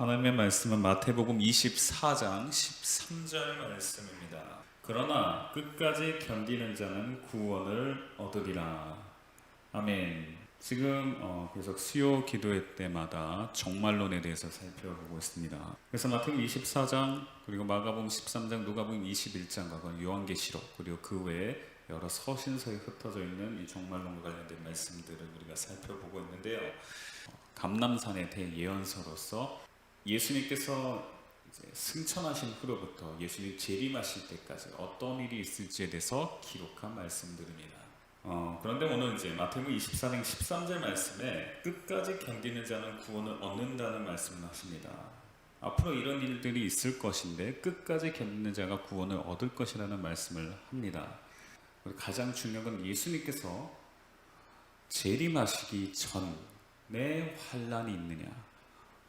하나님의 말씀은 마태복음 24장 13절 말씀입니다. 그러나 끝까지 견디는 자는 구원을 얻으리라. 아멘. 지금 계속 수요 기도회 때마다 종말론에 대해서 살펴보고 있습니다. 그래서 마태복음 24장 그리고 마가복음 13장 누가복음 21장과 요한계시록 그리고 그 외에 여러 서신서에 흩어져 있는 이 종말론과 관련된 말씀들을 우리가 살펴보고 있는데요. 감람산의 대예언서로서 예수님께서 이제 승천하신 후로부터 예수님 재림하실 때까지 어떤 일이 있을지에 대해서 기록한 말씀들입니다. 그런데 오늘 이제 마태복음 24장 13절 말씀에 끝까지 견디는 자는 구원을 얻는다는 말씀을 하십니다. 앞으로 이런 일들이 있을 것인데 끝까지 견디는 자가 구원을 얻을 것이라는 말씀을 합니다. 가장 중요한 건 예수님께서 재림하시기 전에 환난이 있느냐,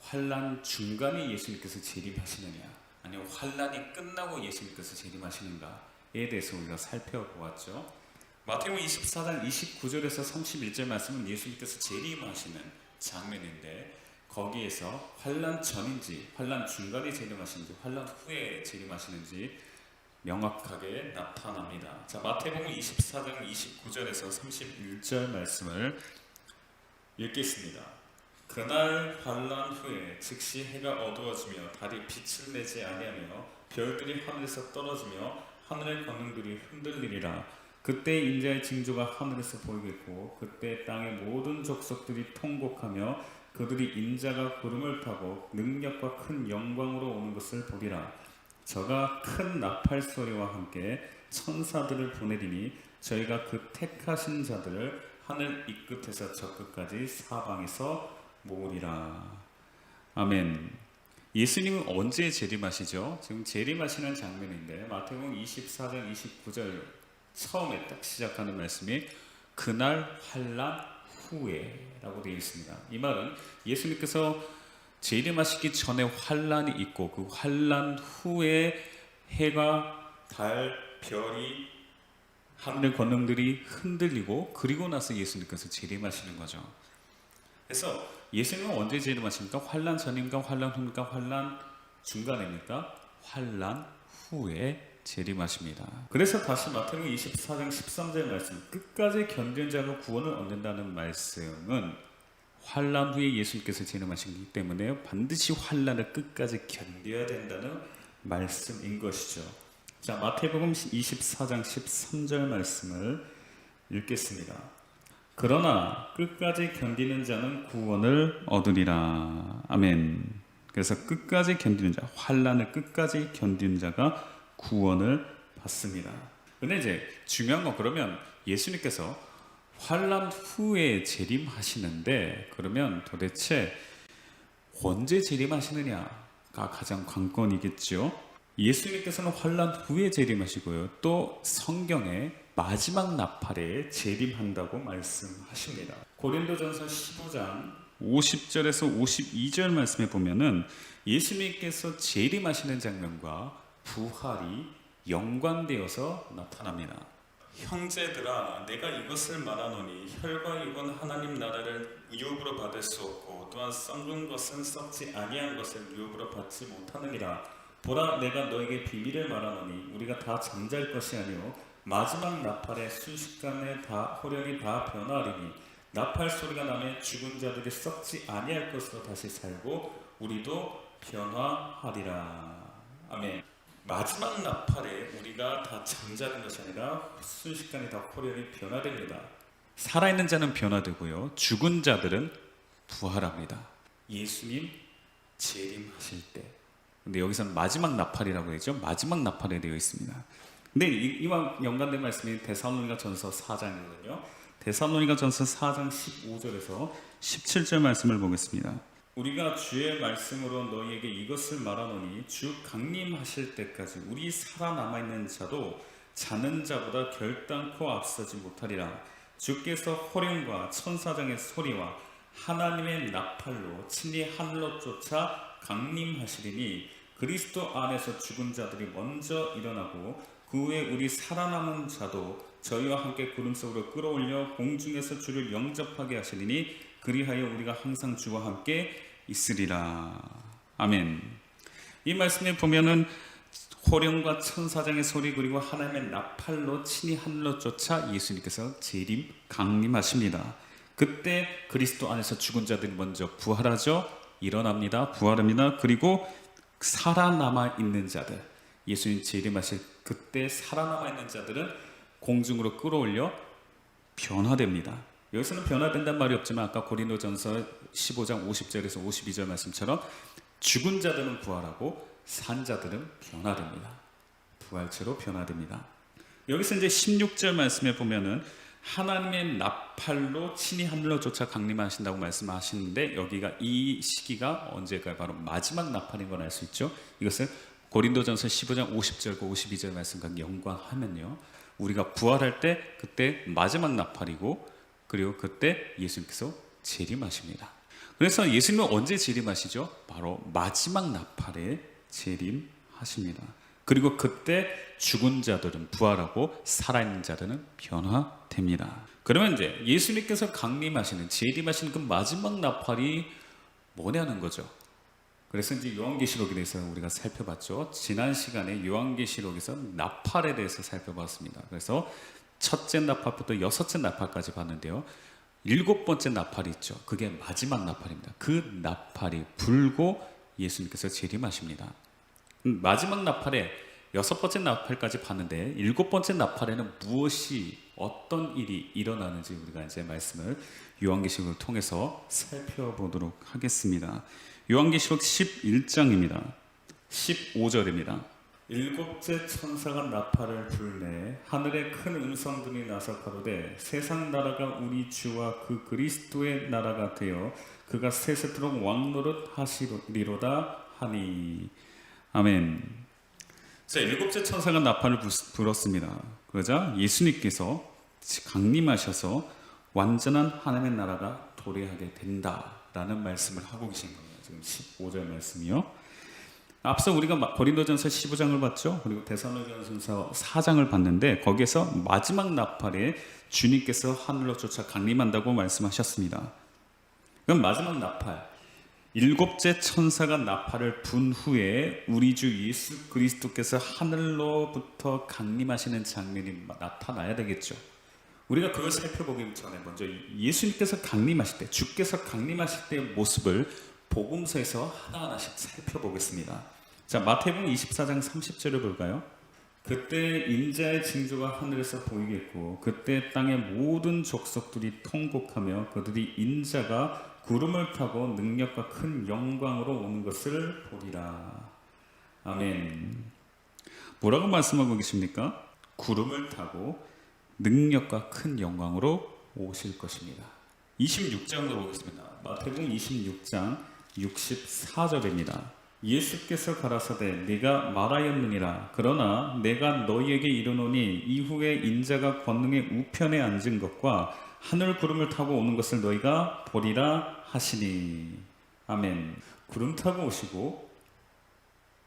환난 중간에 예수님께서 재림하시느냐, 아니면 환난이 끝나고 예수님께서 재림하시는가에 대해서 우리가 살펴보았죠. 마태복음 24장 29절에서 31절 말씀은 예수님께서 재림하시는 장면인데 거기에서 환난 전인지 환난 중간에 재림하시는지 환난 후에 재림하시는지 명확하게 나타납니다. 자, 마태복음 24장 29절에서 31절 말씀을 읽겠습니다. 그날 환난 후에 즉시 해가 어두워지며 달이 빛을 내지 아니하며 별들이 하늘에서 떨어지며 하늘의 권능들이 흔들리리라. 그때 인자의 징조가 하늘에서 보이겠고 그때 땅의 모든 족속들이 통곡하며 그들이 인자가 구름을 타고 능력과 큰 영광으로 오는 것을 보리라. 저가 큰 나팔 소리와 함께 천사들을 보내리니 저희가 그 택하신 자들을 하늘 이 끝에서 저 끝까지 사방에서 모으리라. 아멘. 예수님은 언제 재림하시죠? 지금 재림하시는 장면인데 마태복음 24장 29절 처음에 딱 시작하는 말씀이 그날 환난 후에 라고 되어 있습니다. 이 말은 예수님께서 재림하시기 전에 환난이 있고 그 환난 후에 해가 달, 별이 하늘의 권능들이 흔들리고 그리고 나서 예수님께서 재림하시는 거죠. 그래서 예수님은 언제 재림하십니까? 환난 전입니까? 환난 후입니까? 환난 중간입니까? 환난 후에 재림하십니다. 그래서 다시 마태복음 24장 13절 말씀 끝까지 견디는 자가 구원을 얻는다는 말씀은 환난 후에 예수님께서 재림하시기 때문에 반드시 환난을 끝까지 견뎌야 된다는 말씀인 것이죠. 자, 마태복음 24장 13절 말씀을 읽겠습니다. 그러나 끝까지 견디는 자는 구원을 얻으리라. 아멘. 그래서 끝까지 견디는 자, 환난을 끝까지 견디는 자가 구원을 받습니다. 근데 이제 중요한 건 그러면 예수님께서 환난 후에 재림하시는데 그러면 도대체 언제 재림하시느냐가 가장 관건이겠죠. 예수님께서는 환난 후에 재림하시고요. 또 성경에 마지막 나팔에 재림한다고 말씀하십니다. 고린도전서 15장 50절에서 52절 말씀에 보면은 예수님께서 재림하시는 장면과 부활이 연관되어서 나타납니다. 형제들아, 내가 이것을 말하노니 혈과 육은 하나님 나라를 유업으로 받을 수 없고 또한 썩은 것은 썩지 아니한 것을 유업으로 받지 못하느니라. 보라, 내가 너에게 비밀을 말하노니 우리가 다 잠잘 것이 아니요 마지막 나팔에 순식간에 호련이 다 변화하리니 나팔 소리가 나면 죽은 자들이 썩지 아니할 것으로 다시 살고 우리도 변화하리라. 아멘. 마지막 나팔에 우리가 다 잠자는 것이 아니라 순식간에 다 호련이 변화됩니다. 살아있는 자는 변화되고요 죽은 자들은 부활합니다. 예수님 재림하실 때. 근데 여기서는 마지막 나팔이라고 되죠. 마지막 나팔에 되어 있습니다. 근데 이와 연관된 말씀이 데살로니가 전서 4장이거든요. 데살로니가 전서 4장 15절에서 17절 말씀을 보겠습니다. 우리가 주의 말씀으로 너희에게 이것을 말하노니 주 강림하실 때까지 우리 살아남아있는 자도 자는 자보다 결단코 앞서지 못하리라. 주께서 호령과 천사장의 소리와 하나님의 나팔로 친히 하늘로 쫓아 강림하시리니 그리스도 안에서 죽은 자들이 먼저 일어나고 그 후에 우리 살아남은 자도 저희와 함께 구름 속으로 끌어올려 공중에서 주를 영접하게 하시리니 그리하여 우리가 항상 주와 함께 있으리라. 아멘. 이 말씀에 보면은 호령과 천사장의 소리 그리고 하나님의 나팔로 친히 하늘로 쫓아 예수님께서 재림 강림하십니다. 그때 그리스도 안에서 죽은 자들이 먼저 부활하죠. 일어납니다. 부활합니다. 그리고 살아남아 있는 자들, 예수님 재림하실 그때 살아남아 있는 자들은 공중으로 끌어올려 변화됩니다. 여기서는 변화된다는 말이 없지만 아까 고린도전서 15장 50절에서 52절 말씀처럼 죽은 자들은 부활하고 산 자들은 변화됩니다. 부활체로 변화됩니다. 여기서 이제 16절 말씀에 보면은 하나님의 나팔로 친히 하늘로 쫓아 강림하신다고 말씀하시는데 여기가 이 시기가 언제일까요? 바로 마지막 나팔인 걸 알 수 있죠. 이것을 고린도전서 15장 50절과 52절 말씀과 연관하면요, 우리가 부활할 때 그때 마지막 나팔이고 그리고 그때 예수님께서 재림하십니다. 그래서 예수님은 언제 재림하시죠? 바로 마지막 나팔에 재림하십니다. 그리고 그때 죽은 자들은 부활하고 살아있는 자들은 변화됩니다. 그러면 이제 예수님께서 강림하시는 재림하시는 그 마지막 나팔이 뭐냐는 거죠. 그래서 이제 요한계시록에 대해서 우리가 살펴봤죠. 지난 시간에 요한계시록에서 나팔에 대해서 살펴봤습니다. 그래서 첫째 나팔부터 여섯째 나팔까지 봤는데요, 일곱 번째 나팔이 있죠. 그게 마지막 나팔입니다. 그 나팔이 불고 예수님께서 재림하십니다. 마지막 나팔에 여섯 번째 나팔까지 봤는데 일곱 번째 나팔에는 무엇이 어떤 일이 일어나는지 우리가 이제 말씀을 요한계시록을 통해서 살펴보도록 하겠습니다. 요한계시록 11장입니다. 15절입니다. 일곱째 천사가 나팔을 불매 하늘에 큰 음성들이 나서 가로되 세상 나라가 우리 주와 그 그리스도의 나라가 되어 그가 세세토록 왕노릇 하시리로다 하니. 아멘. 자, 일곱째 천사가 나팔을 불었습니다. 그러자 예수님께서 강림하셔서 완전한 하나님의 나라가 도래하게 된다라는 말씀을 하고 계신 겁니다. 지금 15절 말씀이요. 앞서 우리가 고린도전서 15장을 봤죠. 그리고 데살로니가전서 4장을 봤는데 거기에서 마지막 나팔에 주님께서 하늘로 쫓아 강림한다고 말씀하셨습니다. 그럼 마지막 나팔, 일곱째 천사가 나팔을 분 후에 우리 주 예수 그리스도께서 하늘로부터 강림하시는 장면이 나타나야 되겠죠. 우리가 그걸 살펴보기 전에 먼저 예수님께서 강림하실 때, 주께서 강림하실 때의 모습을 복음서에서 하나하나씩 살펴보겠습니다. 자, 마태복음 24장 30절을 볼까요? 그때 인자의 징조가 하늘에서 보이겠고 그때 땅의 모든 족속들이 통곡하며 그들이 인자가 구름을 타고 능력과 큰 영광으로 오는 것을 보리라. 아멘. 뭐라고 말씀하고 계십니까? 구름을 타고 능력과 큰 영광으로 오실 것입니다. 26장으로 보겠습니다. 마태복음 26장 64절입니다. 예수께서 가라사대 네가 말하였느니라. 그러나 내가 너희에게 이르노니 이후에 인자가 권능의 우편에 앉은 것과 하늘 구름을 타고 오는 것을 너희가 보리라 하시니. 아멘. 구름 타고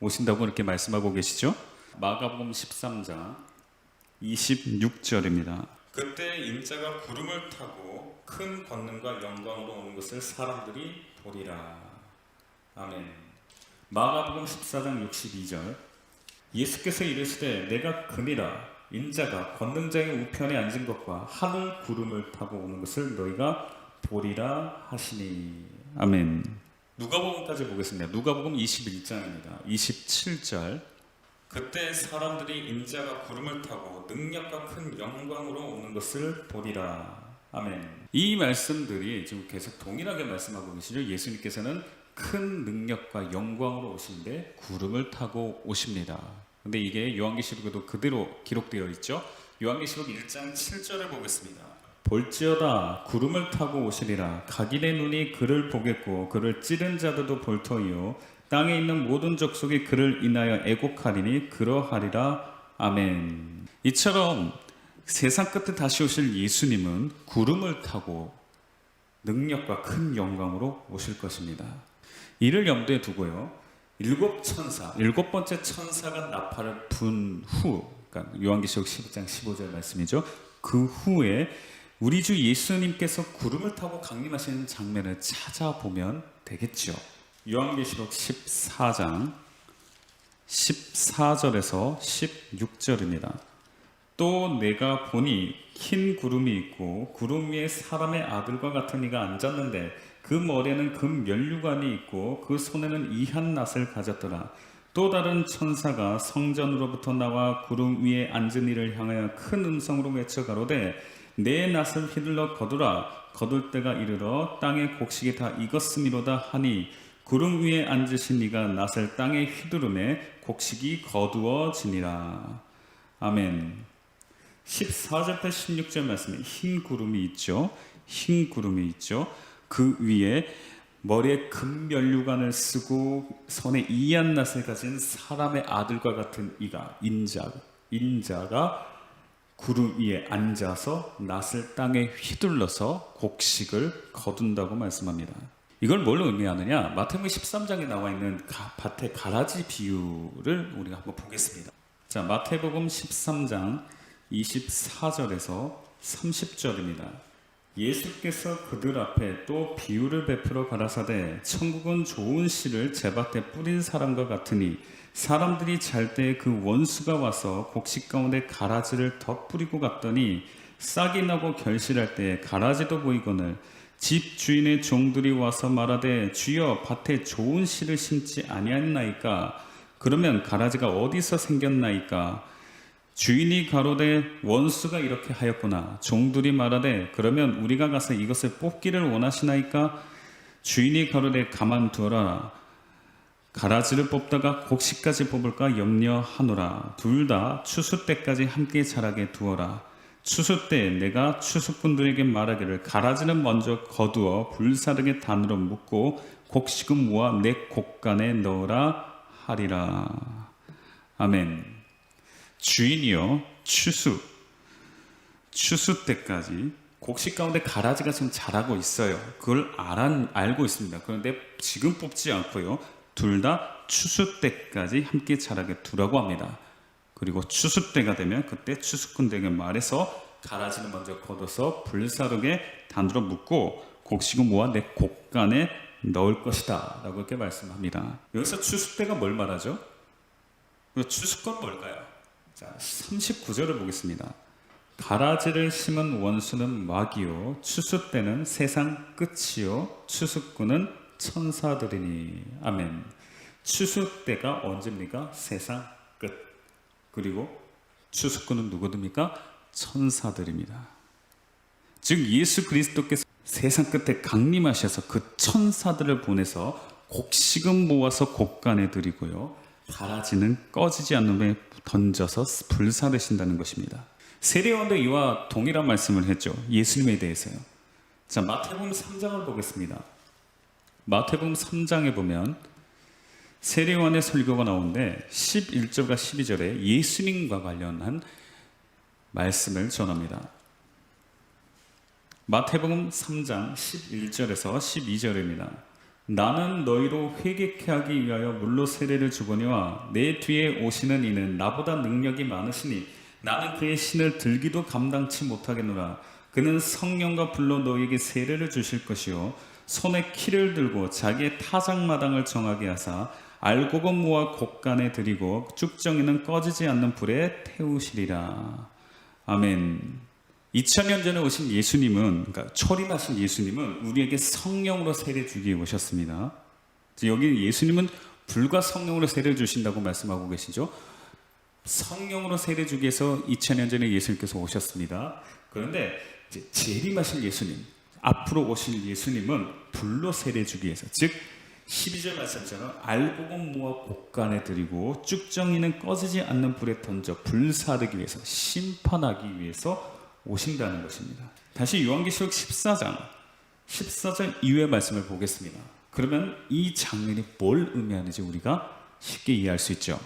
오신다고 이렇게 말씀하고 계시죠. 마가복음 13장 26절입니다. 그때 인자가 구름을 타고 큰 권능과 영광으로 오는 것을 사람들이 보리라. 아멘. 마가복음 14장 62절. 예수께서 이르시되 내가 금이라 인자가 권능자의 우편에 앉은 것과 하늘 구름을 타고 오는 것을 너희가 보리라 하시니. 아멘. 누가복음까지 보겠습니다. 누가복음 21장입니다. 27절. 그때 사람들이 인자가 구름을 타고 능력과 큰 영광으로 오는 것을 보리라. 아멘. 이 말씀들이 지금 계속 동일하게 말씀하고 계시죠. 예수님께서는 큰 능력과 영광으로 오시는데 구름을 타고 오십니다. 근데 이게 요한계시록에도 그대로 기록되어 있죠. 요한계시록 1장 7절을 보겠습니다. 볼지어다 구름을 타고 오시리라. 각인의 눈이 그를 보겠고 그를 찌른 자들도 볼 터이요 땅에 있는 모든 족속이 그를 인하여 애곡하리니 그러하리라. 아멘. 이처럼 세상 끝에 다시 오실 예수님은 구름을 타고 능력과 큰 영광으로 오실 것입니다. 이를 염두에 두고요, 일곱 번째 천사가 나팔을 분 후, 그러니까 요한계시록 12장 15절 말씀이죠. 그 후에 우리 주 예수님께서 구름을 타고 강림하시는 장면을 찾아보면 되겠죠. 요한계시록 14장 14절에서 16절입니다. 또 내가 보니 흰 구름이 있고 구름 위에 사람의 아들과 같은 이가 앉았는데 그 머리에는 금 면류관이 있고 그 손에는 이한 낫을 가졌더라. 또 다른 천사가 성전으로부터 나와 구름 위에 앉은 이를 향하여 큰 음성으로 외쳐 가로되 내 낫을 휘둘러 거두라. 거둘 때가 이르러 땅의 곡식이 다 익었음이로다 하니 구름 위에 앉으신 이가 낫을 땅에 휘두르매 곡식이 거두어지니라. 아멘. 14절부터 16절 말씀에 흰 구름이 있죠. 흰 구름이 있죠. 그 위에 머리에 금면류관을 쓰고 손에 이한 낫을 가진 사람의 아들과 같은 이가 인자가 구름 위에 앉아서 낫을 땅에 휘둘러서 곡식을 거둔다고 말씀합니다. 이걸 뭘로 의미하느냐? 마태복음 13장에 나와 있는 밭의 가라지 비유를 우리가 한번 보겠습니다. 자, 마태복음 13장 24절에서 30절입니다. 예수께서 그들 앞에 또 비유를 베풀어 가라사대 천국은 좋은 씨를 제밭에 뿌린 사람과 같으니 사람들이 잘 때 그 원수가 와서 곡식 가운데 가라지를 더 뿌리고 갔더니 싹이 나고 결실할 때 가라지도 보이거늘 집 주인의 종들이 와서 말하되 주여 밭에 좋은 씨를 심지 아니하나이까? 그러면 가라지가 어디서 생겼나이까? 주인이 가로되 원수가 이렇게 하였구나. 종들이 말하되 그러면 우리가 가서 이것을 뽑기를 원하시나이까? 주인이 가로되 가만두어라. 가라지를 뽑다가 곡식까지 뽑을까 염려하노라. 둘 다 추수 때까지 함께 자라게 두어라. 추수 때 내가 추수꾼들에게 말하기를 가라지는 먼저 거두어 불사르게 단으로 묶고 곡식은 모아 내 곡간에 넣으라 하리라. 아멘. 주인이요 추수 때까지 곡식 가운데 가라지가 지금 자라고 있어요. 그걸 알고 있습니다. 그런데 지금 뽑지 않고요, 둘 다 추수 때까지 함께 자라게 두라고 합니다. 그리고 추수 때가 되면 그때 추수꾼들에게 말해서 가라지는 먼저 걷어서 불사르게 단으로 묶고 곡식은 모아 내 곡간에 넣을 것이다 라고 이렇게 말씀합니다. 여기서 추수 때가 뭘 말하죠? 추수건 뭘까요? 자, 39절을 보겠습니다. 가라지를 심은 원수는 마귀요 추수 때는 세상 끝이요 추수꾼은 천사들이니. 아멘. 추수 때가 언제입니까? 세상 끝. 그리고 추수꾼은 누구입니까? 천사들입니다. 즉 예수 그리스도께서 세상 끝에 강림하셔서 그 천사들을 보내서 곡식은 모아서 곡간에 드리고요, 가라지는 꺼지지 않는 배 던져서 불사르신다는 것입니다. 세례요한도 이와 동일한 말씀을 했죠. 예수님에 대해서요. 자, 마태복음 3장을 보겠습니다. 마태복음 3장에 보면 세례요한의 설교가 나오는데 11절과 12절에 예수님과 관련한 말씀을 전합니다. 마태복음 3장 11절에서 12절입니다. 나는 너희로 회개케 하기 위하여 물로 세례를 주거니와 내 뒤에 오시는 이는 나보다 능력이 많으시니 나는 그의 신을 들기도 감당치 못하겠노라. 그는 성령과 불로 너희에게 세례를 주실 것이요 손에 키를 들고 자기의 타작마당을 정하게 하사 알곡은 모아 곡간에 들이고 쭉정이는 꺼지지 않는 불에 태우시리라. 아멘. 2000년 전에 오신 예수님은, 그러니까 초림하신 예수님은 우리에게 성령으로 세례 주기 위해 오셨습니다. 여기 예수님은 불과 성령으로 세례 주신다고 말씀하고 계시죠. 성령으로 세례 주기 위해서 2000년 전에 예수님께서 오셨습니다. 그런데 이제 재림하실 예수님, 앞으로 오실 예수님은 불로 세례 주기 위해서, 즉 12절 말씀처럼 알곡은 모아 곡간에 들이고 쭉정이는 꺼지지 않는 불에 던져 불사르기 위해서, 심판하기 위해서 오신다는 것입니다. 다시 요한계시록 14절 이후의 말씀을 보겠습니다. 그러면 이 장면이 뭘 의미하는지 우리가 쉽게 이해할 수 있죠.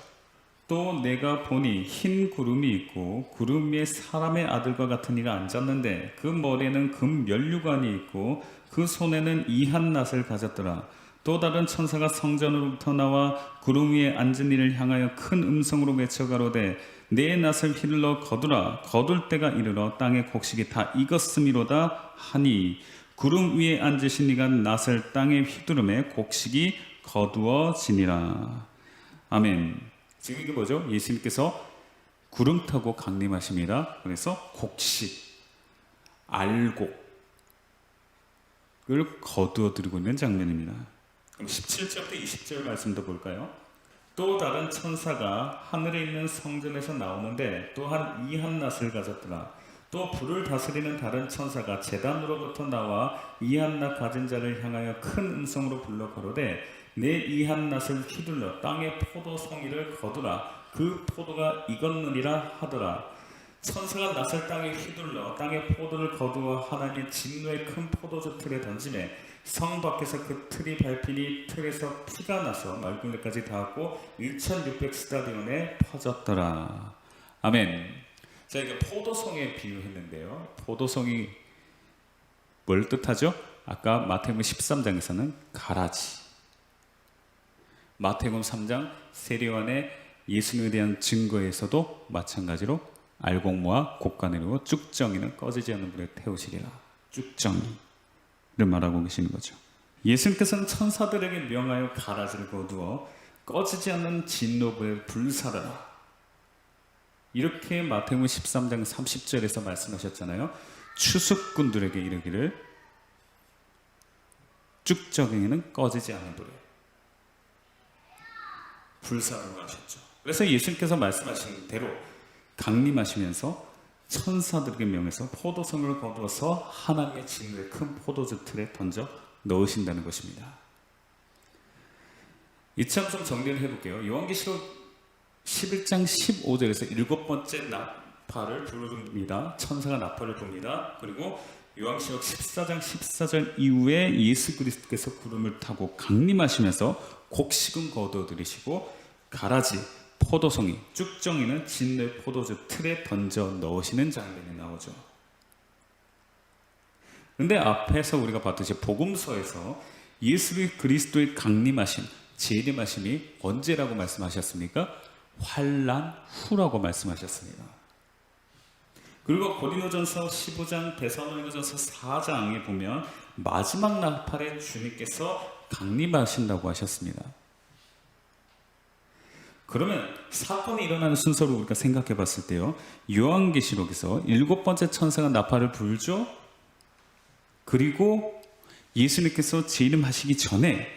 또 내가 보니 흰 구름이 있고 구름 위에 사람의 아들과 같은 이가 앉았는데 그 머리에는 금 면류관이 있고 그 손에는 이한 낫을 가졌더라. 또 다른 천사가 성전으로부터 나와 구름 위에 앉은 이를 향하여 큰 음성으로 외쳐 가로되 내 낫을 휘둘러 거두라. 거둘 때가 이르러 땅의 곡식이 다 익었음이로다 하니 구름 위에 앉으신 이가 낫을 땅에 휘두르매 곡식이 거두어지니라. 아멘. 지금 이게 뭐죠? 예수님께서 구름 타고 강림하십니다. 그래서 곡식, 알곡을 거두어 드리고 있는 장면입니다. 그럼 17절부터 20절 말씀도 볼까요? 또 다른 천사가 하늘에 있는 성전에서 나오는데 또한 이 한낫을 가졌더라. 또 불을 다스리는 다른 천사가 제단으로부터 나와 이 한낫 가진 자를 향하여 큰 음성으로 불러 가로되 내 이 한낫을 휘둘러 땅의 포도송이를 거두라. 그 포도가 익었느니라 하더라. 천사가 낫을 땅에 휘둘러 땅의 포도를 거두어 하나님의 진노의 큰 포도주 틀에 던지매 성 밖에서 그 틀이 밟히니 틀에서 피가 나서 맑은 데까지 닿았고 1600 스타디온에 퍼졌더라. 아멘. 자, 이게 포도송에 비유했는데요. 포도송이 뭘 뜻하죠? 아까 마태복음 13장에서는 가라지, 마태복음 3장 세례요한의 예수님에 대한 증거에서도 마찬가지로 알곡모아 곡간으로 쭉정이는 꺼지지 않는 불에 태우시리라. 쭉정이를 말하고 계시는 거죠. 예수님께서는 천사들에게 명하여 가라지를 거두어 꺼지지 않는 진노불에 불사르라. 이렇게 마태복음 13장 30절에서 말씀하셨잖아요. 추수꾼들에게 이르기를 쭉정이는 꺼지지 않는 불에 불사르라고 하셨죠. 그래서 예수님께서 말씀하신 대로 강림하시면서 천사들에게 명해서 포도송을 거두어서 하나님의 진노의 큰 포도주 틀에 던져 넣으신다는 것입니다. 이처럼 좀 정리를 해볼게요. 요한계시록 11장 15절에서 7번째 나팔을 부릅니다. 천사가 나팔을 붑니다. 그리고 요한계시록 14장 14절 이후에 예수 그리스도께서 구름을 타고 강림하시면서 곡식은 거두어들이시고 가라지, 포도송이, 쭉정이는 진노의 포도주 틀에 던져 넣으시는 장면이 나오죠. 그런데 앞에서 우리가 봤듯이 복음서에서 예수 그리스도의 강림하심, 재림하심이 언제라고 말씀하셨습니까? 환난 후라고 말씀하셨습니다. 그리고 고린도전서 15장, 데살로니가전서 4장에 보면 마지막 나팔에 주님께서 강림하신다고 하셨습니다. 그러면 사건이 일어나는 순서로 우리가 생각해 봤을 때요, 요한계시록에서 7번째 천사가 나팔을 불죠. 그리고 예수님께서 재림하시기 전에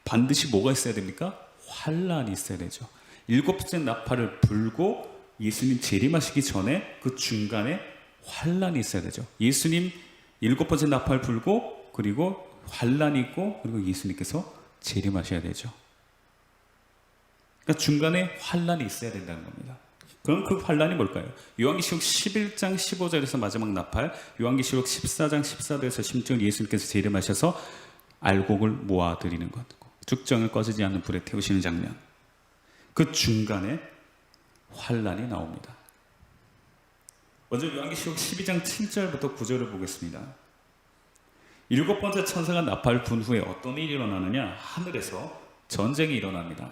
반드시 뭐가 있어야 됩니까? 환난이 있어야 되죠. 7번째 나팔을 불고 예수님 재림하시기 전에 그 중간에 환난이 있어야 되죠. 예수님 7번째 나팔 불고 그리고 환난이 있고 그리고 예수님께서 재림하셔야 되죠. 그러니까 중간에 환난이 있어야 된다는 겁니다. 그럼 그 환난이 뭘까요? 요한계시록 11장 15절에서 마지막 나팔, 요한계시록 14장 14절에서 16절 예수님께서 재림하셔서 알곡을 모아드리는 것, 쭉정을 꺼지지 않는 불에 태우시는 장면, 그 중간에 환난이 나옵니다. 먼저 요한계시록 12장 7절부터 9절을 보겠습니다. 7번째 천사가 나팔을 분 후에 어떤 일이 일어나느냐? 하늘에서 전쟁이 일어납니다.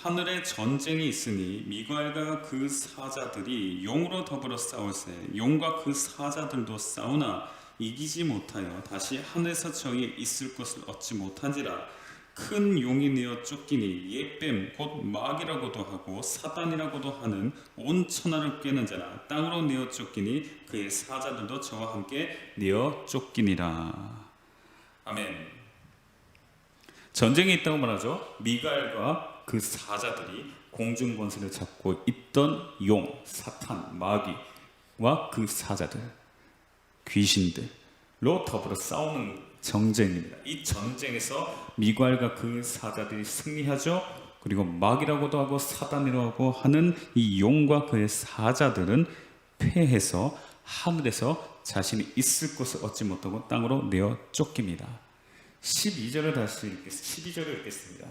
하늘에 전쟁이 있으니 미가엘과 그 사자들이 용으로 더불어 싸울세 용과 그 사자들도 싸우나 이기지 못하여 다시 하늘에서 저희에 있을 것을 얻지 못한지라. 큰 용이 내어 쫓기니 옛뱀 곧 마귀라고도 하고 사단이라고도 하는 온 천하를 꿰는 자라. 땅으로 내어 쫓기니 그의 사자들도 저와 함께 내어 쫓기니라. 아멘. 전쟁이 있다고 말하죠. 미가엘과 그 사자들이 공중 권세를 잡고 있던 용, 사탄, 마귀와 그 사자들, 귀신들로 더불어 싸우는 전쟁입니다. 이 전쟁에서 미가엘과 그 사자들이 승리하죠. 그리고 마귀라고도 하고 사단이라고 하는 이 용과 그의 사자들은 패해서 하늘에서 자신이 있을 곳을 얻지 못하고 땅으로 내어 쫓깁니다. 12절을 다시 읽겠습니다. 12절을 읽겠습니다.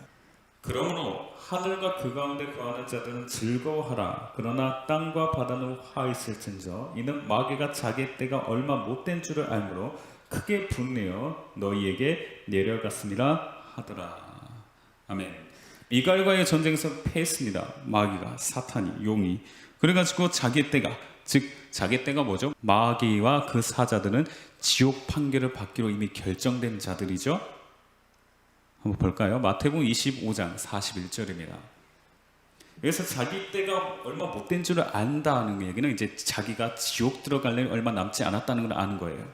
그러므로 하늘과 그 가운데 거하는 자들은 즐거워하라. 그러나 땅과 바다는 화있을진저 이는 마귀가 자기 때가 얼마 못된 줄을 알므로 크게 분내어 너희에게 내려갔습니다 하더라. 아멘. 미가엘과의 전쟁에서 패했습니다. 마귀가, 사탄이, 용이. 그래가지고 자기 때가, 즉 자기 때가 뭐죠? 마귀와 그 사자들은 지옥 판결을 받기로 이미 결정된 자들이죠. 한번 볼까요? 마태복음 25장 41절입니다. 그래서 자기 때가 얼마 못 된 줄을 안다는 얘기는 이제 자기가 지옥 들어갈 일 얼마 남지 않았다는 걸 아는 거예요.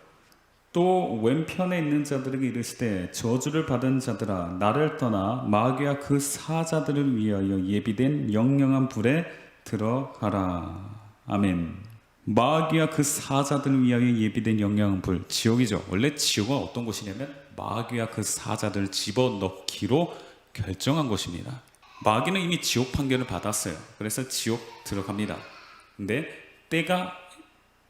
또 왼편에 있는 자들에게 이르시되 저주를 받은 자들아 나를 떠나 마귀와 그 사자들을 위하여 예비된 영영한 불에 들어가라. 아멘. 마귀와 그 사자들을 위하여 예비된 영영한 불, 지옥이죠. 원래 지옥은 어떤 곳이냐면 마귀와 그 사자들을 집어넣기로 결정한 곳입니다. 마귀는 이미 지옥 판결을 받았어요. 그래서 지옥 들어갑니다. 근데 때가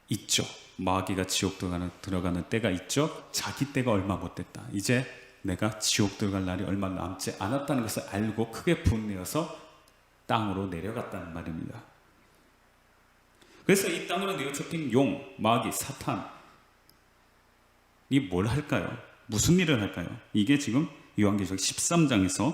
있죠. 마귀가 지옥 들어가는 때가 있죠. 자기 때가 얼마 못 됐다. 이제 내가 지옥 들어갈 날이 얼마 남지 않았다는 것을 알고 크게 분내어서 땅으로 내려갔다는 말입니다. 그래서 이 땅으로 내어쫓긴 용, 마귀, 사탄이 뭘 할까요? 무슨 일을 할까요? 이게 지금 요한계시록 13장에서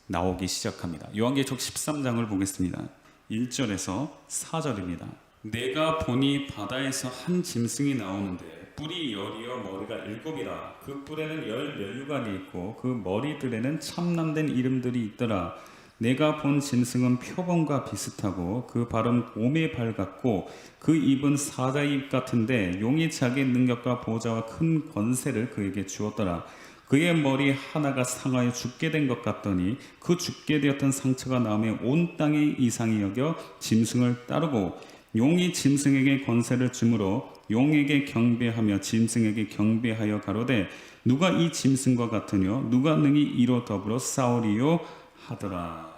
나오기 시작합니다. 요한계시록 13장을 보겠습니다. 1절에서 4절입니다. 내가 보니 바다에서 한 짐승이 나오는데 뿔이 10이요 머리가 7이라. 그 뿔에는 10면류관이 있고 그 머리들에는 참남된 이름들이 있더라. 내가 본 짐승은 표범과 비슷하고 그 발은 곰의 발 같고 그 입은 사자의 입 같은데 용이 자기 능력과 보좌와 큰 권세를 그에게 주었더라. 그의 머리 하나가 상하여 죽게 된 것 같더니 그 죽게 되었던 상처가 나오며 온 땅의 이상히 여겨 짐승을 따르고 용이 짐승에게 권세를 주므로 용에게 경배하며 짐승에게 경배하여 가로되 누가 이 짐승과 같으뇨 누가 능히 이로 더불어 싸우리요 하더라.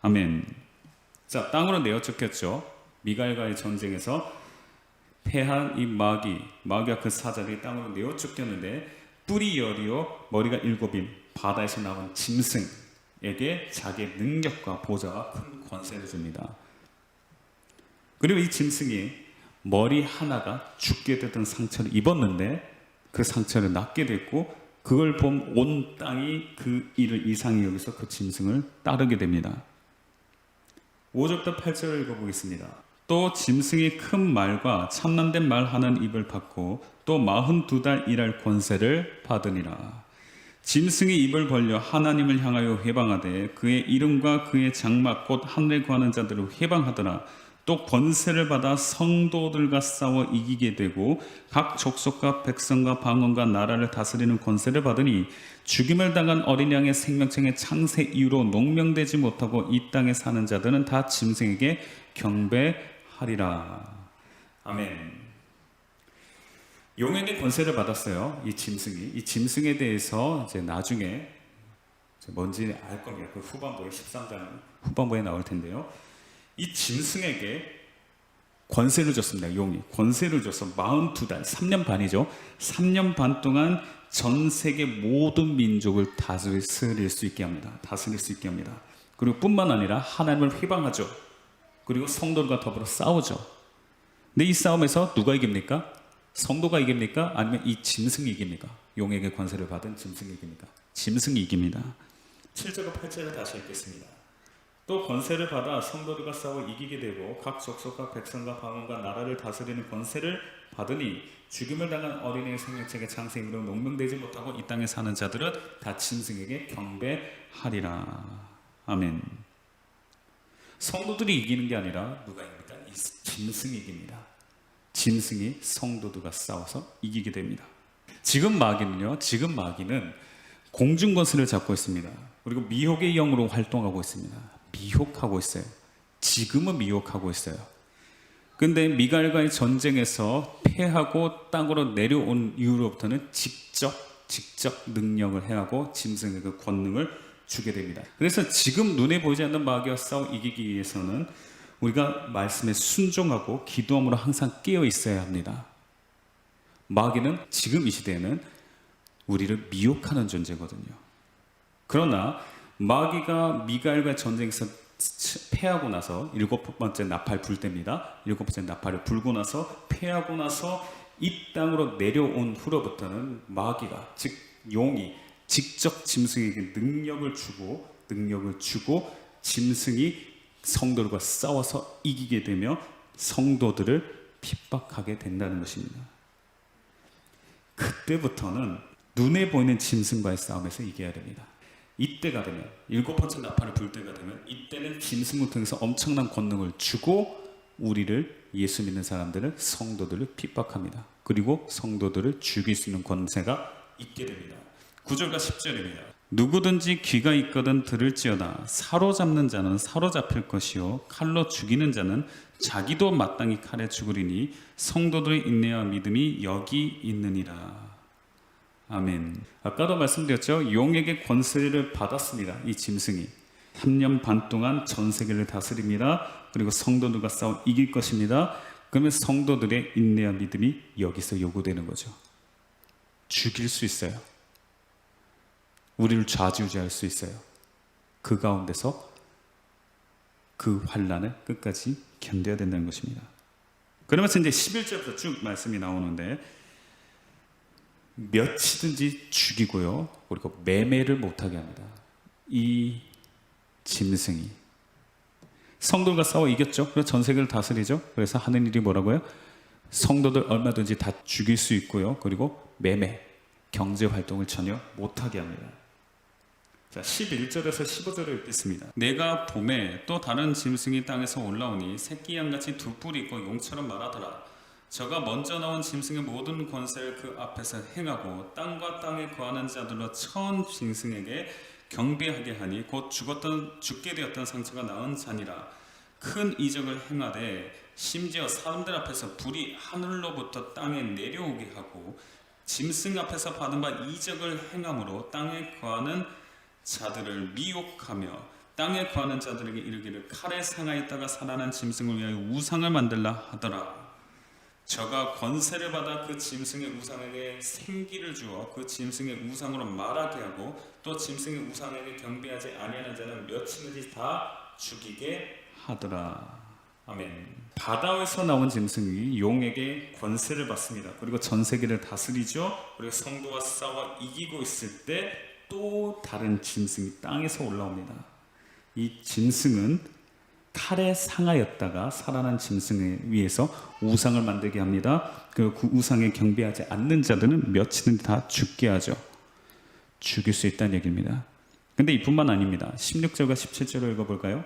아멘. 자, 땅으로 내어쫓겼죠. 미갈과의 전쟁에서 패한 이 마귀와 그 사자들이 땅으로 내어쫓겼는데 뿔이 10이요 머리가 7인 바다에서 나온 짐승에게 자기의 능력과 보좌와 큰 권세를 줍니다. 그리고 이 짐승이 머리 하나가 죽게 되던 상처를 입었는데 그 상처를 낫게 됐고 그걸 본 온 땅이 그 일을 이상히 여기서 그 짐승을 따르게 됩니다. 5절부터 8절을 읽어보겠습니다. 또 짐승이 큰 말과 참남된 말 하는 입을 받고 또 42달 일할 권세를 받으니라. 짐승이 입을 벌려 하나님을 향하여 회방하되 그의 이름과 그의 장막 곧 하늘에 거하는 자들을 회방하더라. 또 권세를 받아 성도들과 싸워 이기게 되고 각 족속과 백성과 방언과 나라를 다스리는 권세를 받으니 죽임을 당한 어린 양의 생명책의 창세 이후로 농명되지 못하고 이 땅에 사는 자들은 다 짐승에게 경배하리라. 아멘. 용에게 권세를 받았어요. 이 짐승이. 이 짐승에 대해서 이제 나중에 뭔지 알 겁니다. 그 후반부에 13장 후반부에 나올 텐데요. 이 짐승에게 권세를 줬습니다. 용이 권세를 줘서 42달 3년 반이죠. 3년 반 동안 전 세계 모든 민족을 다스릴 수 있게 합니다. 그리고 뿐만 아니라 하나님을 회방하죠. 그리고 성도들과 더불어 싸우죠. 근데 이 싸움에서 누가 이깁니까? 성도가 이깁니까? 아니면 이 짐승이 이깁니까? 용에게 권세를 받은 짐승이 이깁니까? 짐승이 이깁니다. 7절과 8절을 다시 읽겠습니다. 또 권세를 받아 성도들과 싸워 이기게 되고 각 족속과 백성과 방언과 나라를 다스리는 권세를 받으니 죽임을 당한 어린이의 생명책의 창세이므로 농명되지 못하고 이 땅에 사는 자들은 다 짐승에게 경배하리라. 아멘. 성도들이 이기는 게 아니라 누가 이깁니까? 이 짐승이 이깁니다. 짐승이 성도들과 싸워서 이기게 됩니다. 지금 마귀는 공중 권세를 잡고 있습니다. 그리고 미혹의 영으로 활동하고 있습니다. 미혹하고 있어요. 지금은 미혹하고 있어요. 근데 미갈과의 전쟁에서 패하고 땅으로 내려온 이후로부터는 직접 능력을 행하고 짐승에게 그 권능을 주게 됩니다. 그래서 지금 눈에 보이지 않는 마귀와 싸워 이기기 위해서는 우리가 말씀에 순종하고 기도함으로 항상 깨어 있어야 합니다. 마귀는 지금 이 시대에는 우리를 미혹하는 존재거든요. 그러나 마귀가 미갈과 전쟁에서 패하고 나서 7번째 나팔 불 때입니다. 7번째 나팔을 불고 나서 패하고 나서 이 땅으로 내려온 후로부터는 마귀가 즉 용이 직접 짐승에게 능력을 주고 짐승이 성도들과 싸워서 이기게 되며 성도들을 핍박하게 된다는 것입니다. 그때부터는 눈에 보이는 짐승과의 싸움에서 이겨야 됩니다. 이때가 되면 7번째 나팔을 불 때가 되면 이때는 짐승을 통해서 엄청난 권능을 주고 우리를 예수 믿는 사람들을 성도들을 핍박합니다. 그리고 성도들을 죽일 수 있는 권세가 있게 됩니다. 9절과 10절입니다. 누구든지 귀가 있거든 들을지어다. 사로잡는 자는 사로잡힐 것이요 칼로 죽이는 자는 자기도 마땅히 칼에 죽으리니 성도들의 인내와 믿음이 여기 있느니라. 아멘. 아까도 말씀드렸죠. 용에게 권세를 받았습니다. 이 짐승이 3년 반 동안 전 세계를 다스립니다. 그리고 성도들과 싸워 이길 것입니다. 그러면 성도들의 인내와 믿음이 여기서 요구되는 거죠. 죽일 수 있어요. 우리를 좌지우지할 수 있어요. 그 가운데서 그 환난을 끝까지 견뎌야 된다는 것입니다. 그러면서 이제 11절부터 쭉 말씀이 나오는데 며치든지 죽이고요. 그리고 매매를 못하게 합니다. 이 짐승이 성도들과 싸워 이겼죠. 그래서 전 세계를 다스리죠. 그래서 하는 일이 뭐라고요? 성도들 얼마든지 다 죽일 수 있고요. 그리고 매매, 경제 활동을 전혀 못하게 합니다. 자, 11절에서 15절을 읽겠습니다. 내가 봄에 또 다른 짐승이 땅에서 올라오니 새끼 양같이 두 뿔이 있고 용처럼 말하더라. 저가 먼저 나온 짐승의 모든 권세를 그 앞에서 행하고 땅과 땅에 거하는 자들로 처음 짐승에게 경배하게 하니 곧 죽게 되었던 상처가 나은 자니라. 큰 이적을 행하되 심지어 사람들 앞에서 불이 하늘로부터 땅에 내려오게 하고 짐승 앞에서 받은 바 이적을 행함으로 땅에 거하는 자들을 미혹하며 땅에 거하는 자들에게 이르기를 칼에 상하였다가 살아난 짐승을 위하여 우상을 만들라 하더라. 저가 권세를 받아 그 짐승의 우상에게 생기를 주어 그 짐승의 우상으로 말하게 하고 또 짐승의 우상에게 경배하지 아니하는 자는 며칠이든지 다 죽이게 하더라. 아멘. 바다에서 나온 짐승이 용에게 권세를 받습니다. 그리고 전 세계를 다스리죠. 그리고 성도와 싸워 이기고 있을 때 또 다른 짐승이 땅에서 올라옵니다. 이 짐승은 칼에 상하였다가 살아난 짐승에 위해서 우상을 만들게 합니다. 그리고 그 우상에 경배하지 않는 자들은 며칠은 다 죽게 하죠. 죽일 수 있다는 얘기입니다. 근데 이뿐만 아닙니다. 16절과 17절을 읽어볼까요?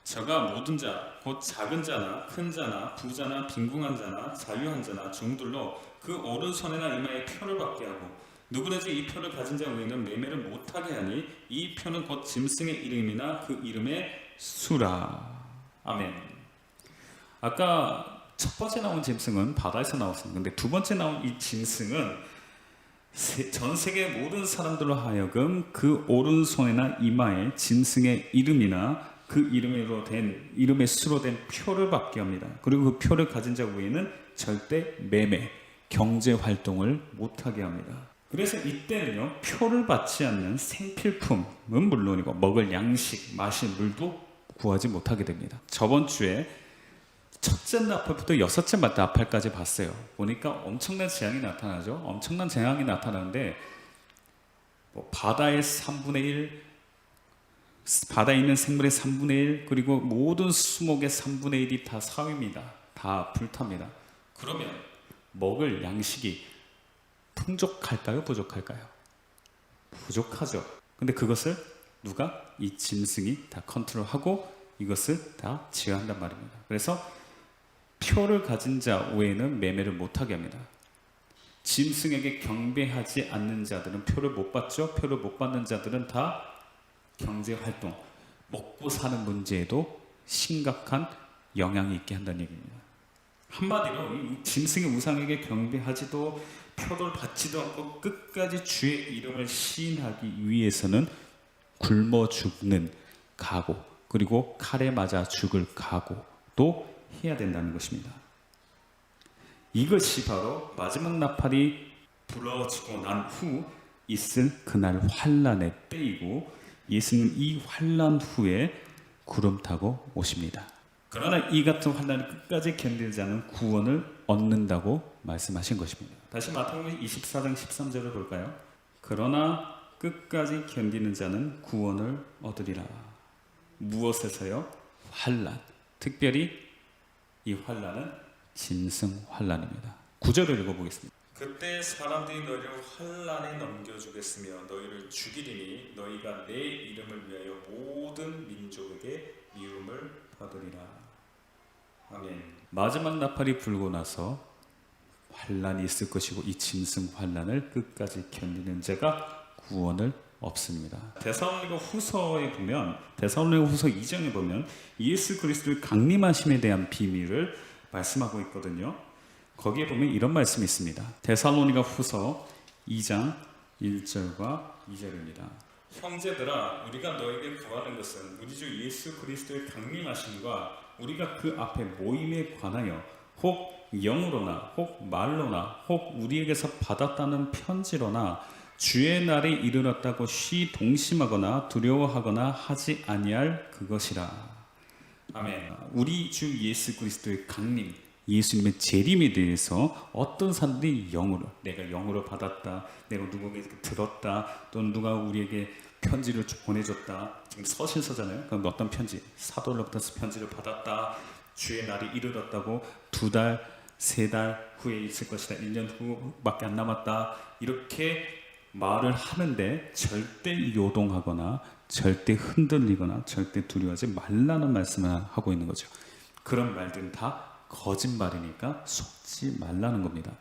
저가 모든 자, 곧 작은 자나 큰 자나 부자나 빈궁한 자나 자유한 자나 종들로 그 오른손이나 이마에 표를 받게 하고 누구든지 이 표를 가진 자 외에는 매매를 못하게 하니 이 표는 곧 짐승의 이름이나 그 이름의 수라. 아멘. 아까 첫 번째 나온 짐승은 바다에서 나왔습니다. 근데 두 번째 나온 이 짐승은 전 세계 모든 사람들로 하여금 그 오른손이나 이마에 짐승의 이름이나 그 이름의 수로 된 표를 받게 합니다. 그리고 그 표를 가진 자 외에는 절대 매매, 경제 활동을 못하게 합니다. 그래서 이때는요, 표를 받지 않는 생필품은 물론이고 먹을 양식, 마실 물도 구하지 못하게 됩니다. 저번 주에 첫째 나팔부터 여섯째 나팔까지 봤어요. 보니까 엄청난 재앙이 나타나죠. 엄청난 재앙이 나타나는데 바다의 3분의 1, 바다에 있는 생물의 3분의 1, 그리고 모든 수목의 3분의 1이 다 사위입니다. 다 불탑니다. 그러면 먹을 양식이 풍족할까요? 부족할까요? 부족하죠. 근데 그것을 누가? 이 짐승이 다 컨트롤하고 이것을 다 제어한단 말입니다. 그래서 표를 가진 자 외에는 매매를 못하게 합니다. 짐승에게 경배하지 않는 자들은 표를 못 받죠. 표를 못 받는 자들은 다 경제활동, 먹고 사는 문제에도 심각한 영향이 있게 한다는 얘기입니다. 한마디로 이 짐승의 우상에게 경배하지도 표를 받지도 않고 끝까지 주의 이름을 시인하기 위해서는 굶어 죽는 각오, 그리고 칼에 맞아 죽을 각오도 해야 된다는 것입니다. 이것이 바로 마지막 나팔이 불어지고 난 후 있을 그날 환난의 때이고 예수님은 이 환난 후에 구름 타고 오십니다. 그러나 이 같은 환난을 끝까지 견디지 않은 구원을 얻는다고 말씀하신 것입니다. 다시 마태복음 24장 13절을 볼까요? 그러나 끝까지 견디는 자는 구원을 얻으리라. 무엇에서요? 환난. 특별히 이 환난은 짐승 환난입니다. 9절을 읽어보겠습니다. 그때 사람들이 너희를 환난에 넘겨주겠으며 너희를 죽이리니 너희가 내 이름을 위하여 모든 민족에게 미움을 받으리라. 아멘. 마지막 나팔이 불고 나서 환란이 있을 것이고 이 짐승 환란을 끝까지 견디는 자가 구원을 얻습니다. 데살로니가 후서에 보면 데살로니가 후서 2장에 보면 예수 그리스도의 강림하심에 대한 비밀을 말씀하고 있거든요. 거기에 보면 이런 말씀이 있습니다. 데살로니가 후서 2장 1절과 2절입니다. 형제들아 우리가 너에게 구하는 것은 우리 주 예수 그리스도의 강림하심과 우리가 그 앞에 모임에 관하여 혹 영으로나 혹 말로나 혹 우리에게서 받았다는 편지로나 주의 날이 이르렀다고 쉬 동심하거나 두려워하거나 하지 아니할 그것이라. 아멘. 우리 주 예수 그리스도의 강림, 예수님의 재림에 대해서 어떤 사람들이 영으로, 내가 영으로 받았다, 내가 누구에게 들었다, 또는 누가 우리에게 편지를 보내줬다. 지금 서신서잖아요. 그럼 어떤 편지? 사도로부터 편지를 받았다. 주의 날이 이르렀다고 2달, 3달 후에 있을 것이다. 1년 후밖에 안 남았다. 이렇게 말을 하는데 절대 요동하거나 절대 흔들리거나 절대 두려워하지 말라는 말씀을 하고 있는 거죠. 그런 말들은 다 거짓말이니까 속지 말라는 겁니다.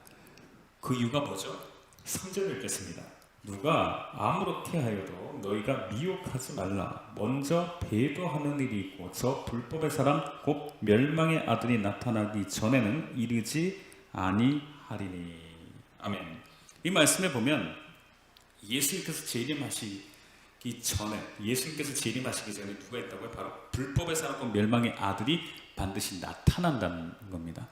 그 이유가 뭐죠? 3절 읽겠습니다. 누가 아무렇게 하여도 너희가 미혹하지 말라. 먼저 배도하는 일이 있고 저 불법의 사람 곧 멸망의 아들이 나타나기 전에는 이르지 아니하리니. 아멘. 이 말씀에 보면 예수님께서 재림하시기 전에 누가 있다고요? 바로 불법의 사람과 멸망의 아들이 반드시 나타난다는 겁니다.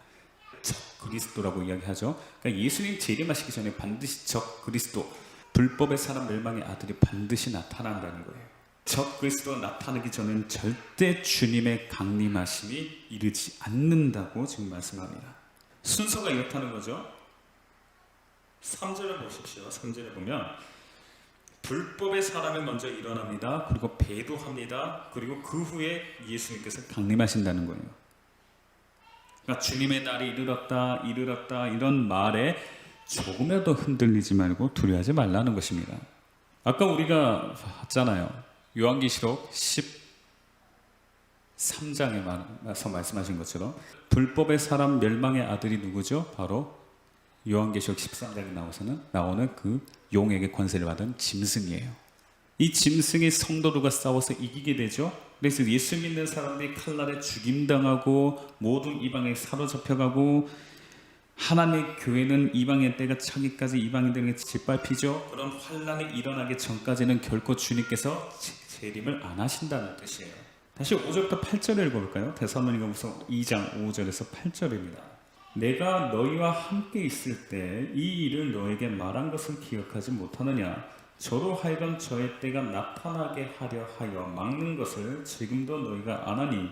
적 그리스도라고 이야기하죠. 그러니까 예수님 재림하시기 전에 반드시 적 그리스도, 불법의 사람 멸망의 아들이 반드시 나타난다는 거예요. 적 그리스도가 나타나기 전에는 절대 주님의 강림하심이 이르지 않는다고 지금 말씀합니다. 순서가 이렇다는 거죠. 3절을 보십시오. 3절에 보면 불법의 사람이 먼저 일어납니다. 그리고 배도합니다. 그리고 그 후에 예수님께서 강림하신다는 거예요. 그러니까 주님의 날이 이르렀다 이런 말에 조금이라도 흔들리지 말고 두려워하지 말라는 것입니다. 아까 우리가 봤잖아요. 요한계시록 13장에서 말씀하신 것처럼 불법의 사람 멸망의 아들이 누구죠? 바로 요한계시록 13장에 나오는 그 용에게 권세를 받은 짐승이에요. 이 짐승이 성도들과 싸워서 이기게 되죠. 그래서 예수 믿는 사람들이 칼날에 죽임당하고 모든 이방에 사로잡혀가고 하나님의 교회는 이방의 때가 차기까지 이방인들에게 짓밟히죠. 그런 환란이 일어나기 전까지는 결코 주님께서 재림을 안 하신다는 뜻이에요. 다시 5절부터 8절을 읽어볼까요? 데살로니가후서 2장 5절에서 8절입니다. 내가 너희와 함께 있을 때 이 일을 너에게 말한 것을 기억하지 못하느냐? 저로 하여금 저의 때가 나타나게 하려 하여 막는 것을 지금도 너희가 안 하니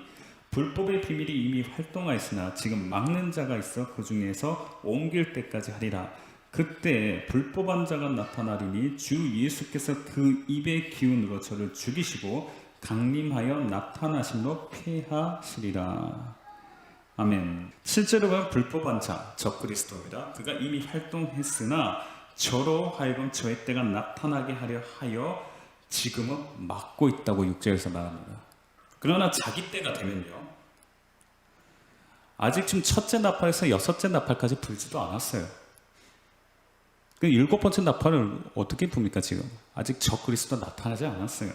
불법의 비밀이 이미 활동하였으나 지금 막는 자가 있어 그 중에서 옮길 때까지 하리라. 그때 불법한 자가 나타나리니 주 예수께서 그 입의 기운으로 저를 죽이시고 강림하여 나타나심으로 폐하시리라. 아멘. 실제로 보면 불법한 자, 적그리스도입니다. 그가 이미 활동했으나 저로 하여금 저의 때가 나타나게 하려 하여 지금은 막고 있다고 6절에서 말합니다. 그러나 자기 때가 되면요. 아직 지금 첫째 나팔에서 여섯째 나팔까지 불지도 않았어요. 그 7번째 나팔을 어떻게 붑니까 지금? 아직 적그리스도 나타나지 않았어요.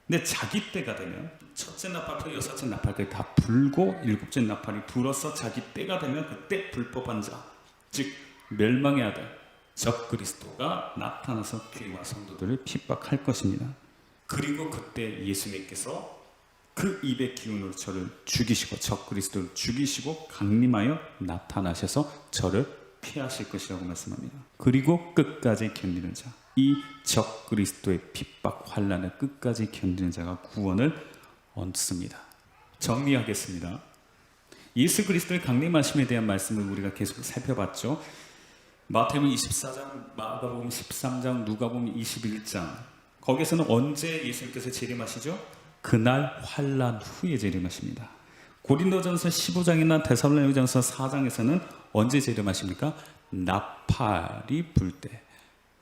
근데 자기 때가 되면 첫째 나팔부터 여섯째 나팔까지 다 불고 7째 나팔이 불어서 자기 때가 되면 그때 불법한 자, 즉 멸망의 아들 적그리스도가 나타나서 교회와 성도들을 핍박할 것입니다. 그리고 그때 예수님께서 그 입의 기운으로 저를 죽이시고 적그리스도를 죽이시고 강림하여 나타나셔서 저를 피하실 것이라고 말씀합니다. 그리고 끝까지 견디는 자, 이 적그리스도의 핍박 환난을 끝까지 견디는 자가 구원을 얻습니다. 정리하겠습니다. 예수 그리스도의 강림하심에 대한 말씀을 우리가 계속 살펴봤죠. 마태복음 24장, 마가복음 13장, 누가복음 21장. 거기서는 언제 예수님께서 재림하시죠? 그날 환난 후에 재림하십니다. 고린도전서 15장이나 데살로니가전서 4장에서는 언제 재림하십니까? 나팔이 불 때,